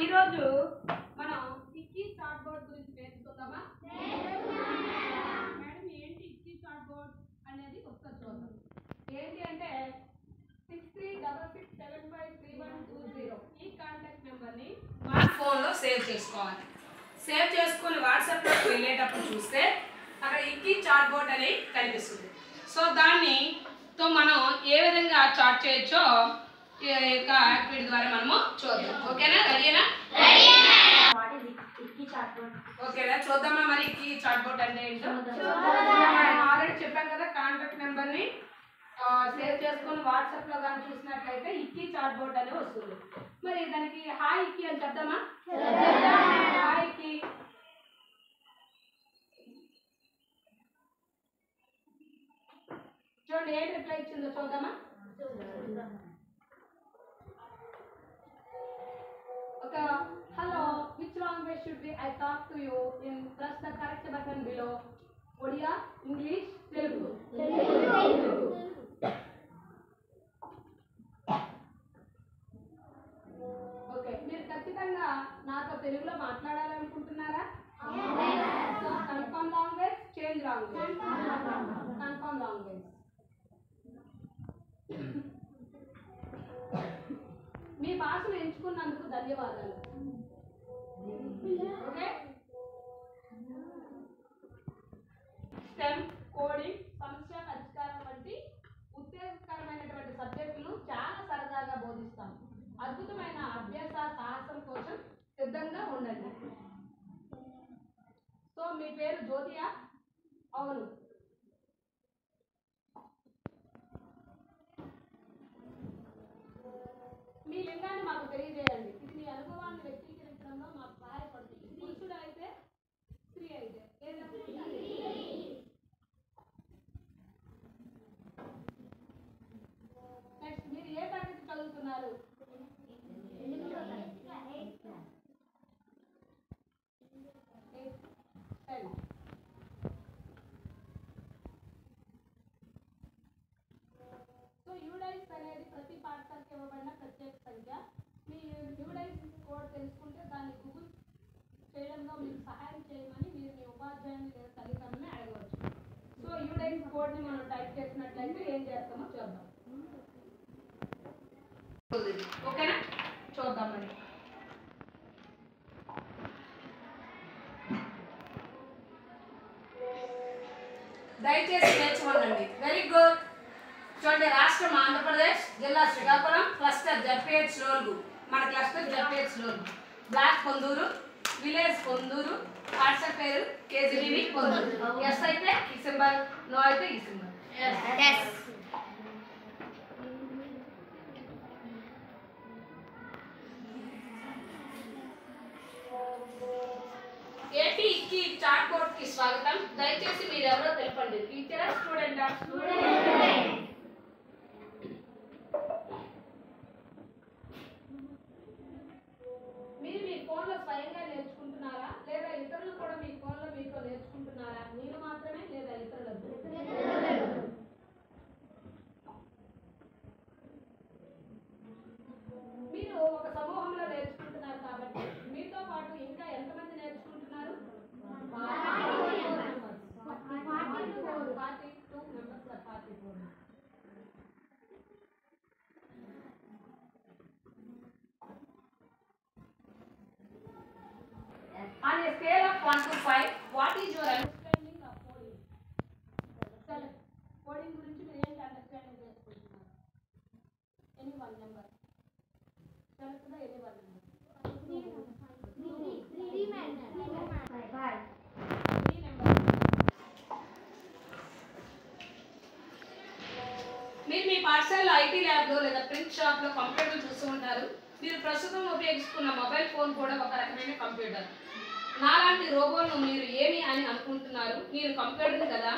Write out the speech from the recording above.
ఈరోజు మనం ఇక్కీ chart board గురించి నేర్చుకుందామా? మేడం ఏంటి ఇక్కీ చార్ట్ బోర్డ్ అనేది ఒకసారి చూద్దాం. ఏంటి అంటే 6366753120 ఈ కాంటాక్ట్ నెంబర్ని స్మార్ట్ ఫోన్లో సేవ్ చేసుకోవాలి. సేవ్ చేసుకొని వాట్సాప్లోకి వెళ్ళేటప్పుడు చూస్తే అక్కడ ఇక్కీ చార్ట్ బోర్డ్ అనేది కనిపిస్తుంది. సో దానితో మనం ఏ విధంగా చార్ట్ చేయొచ్చో ఈ యొక్క యాక్టివిటీ ద్వారా మనము చూద్దాం. ఓకేనా? రెడీనా? ఓకేనా? చూద్దామా మరి ఇక్కీ చార్ట్ బోర్డ్ అంటే ఏంటో. ఆల్రెడీ చెప్పాను కదా, కాంటాక్ట్ నెంబర్ని సేవ్ చేసుకొని వాట్సాప్లో కానీ చూసినట్లయితే ఇక్కీ చార్ట్ బోర్డ్ అనేది వస్తుంది. మరి దానికి హాయ్ ఇక్కీ అని చెప్దామా? హాయ్ ఇక్కీ. చూడండి ఏం రిప్లై ఇచ్చిందో చూద్దామా? Okay, hello, which language should I talk to you in? Press the correct button below. Odia, English, Telugu. Okay, మీరు ఖచ్చితంగా నాతో తెలుగులో మాట్లాడాలనుకుంటున్నారా? So confirm language, change language. Confirm language. మీ భాషను ఎంచుకున్నందుకు ధన్యవాదాలు. ఓకే, స్టెమ్, కోడింగ్, సమస్య పరిష్కారం వంటి ఉత్తేజకరమైనటువంటి సబ్జెక్టులు చాలా సరదాగా బోధిస్తాం. అద్భుతమైన అభ్యాస సాహసం కోసం సిద్ధంగా ఉండండి. సో మీ పేరు జ్యోతియా? అవును. మీ లింగాన్ని మాకు తెలియజేయండి. ఇది మీ అనుభవాన్ని వ్యక్తీకరించడంలో మాకు సహాయపడుతుంది. పురుషుడు అయితే, స్త్రీ అయితే నెక్స్ట్ మీరు ఏ తరగతి చదువుతున్నారు? సో యూడైస్ అనేది ప్రతి పాఠశాలకు ఇవ్వబడిన ప్రత్యేక సంఖ్య. మీ యూడైస్ కోడ్ తెలుసుకుంటే దాన్ని గూగుల్ చేయడంలో మీకు సహాయం చేయమని మీరు మీ ఉపాధ్యాయుని లేదా తల్లిదండ్రులని అడగవచ్చు. సో యూడైస్ కోడ్ని మనం టైప్ చేసినట్లయితే ఏం చేస్తామో చూద్దాం. ఓకేనా? చూద్దాం మరి. దయచేసి నేర్చుకోండి. Very good. చూడండి, రాష్ట్రం ఆంధ్రప్రదేశ్, జిల్లా శ్రీకాకుళం, క్లస్టర్ జడ్పీహెచ్ లోల్గు. మన cluster ZPH Lolugu. Block Ponduru, village Ponduru, పాఠశాల పేరు కేజీబీ పొందూరు. ఎస్ అయితే ఈ సింబల్, నో అయితే ఈ సింబల్. ఏపీ ఇక్కీ చార్ట్ బోర్డ్ కి స్వాగతం. దయచేసి మీరు ఎవరో తెలపండి. టీచరా, స్టూడెంటా? మీరు మీ ఫోన్లో స్వయంగా నేర్చుకుంటున్నారా లేదా ఇతరులు కూడా మీ ఫోన్లో మీతో నేర్చుకుంటున్నారా? మీరు మాత్రమే లేదా ఇతరులకు? మీరు ఒక సమూహంలో నేర్చుకుంటున్నారు కాబట్టి మీతో పాటు ఇంకా ఎంతమంది నేర్చుకుంటున్నారు? 42 members. 44. On a scale of 1 to 5, what is your understanding of coding? Coding గురించి మీరు ఏంటి అండర్స్టాండింగ్ చేసుకుంటున్నారు? Any one number. తెలుస్తుందా? Any one number. 3 నెంబర్. మీరు మీ పాఠశాలలో ఐటీ ల్యాబ్లో లేదా ప్రింట్ షాప్లో కంప్యూటర్ చూస్తూ ఉంటారు. మీరు ప్రస్తుతం ఉపయోగిస్తున్న మొబైల్ ఫోన్ కూడా ఒక రకమైన కంప్యూటర్. నాలాంటి రోబోను మీరు ఏమి అని అనుకుంటున్నారు? మీరు కంప్యూటర్ కదా?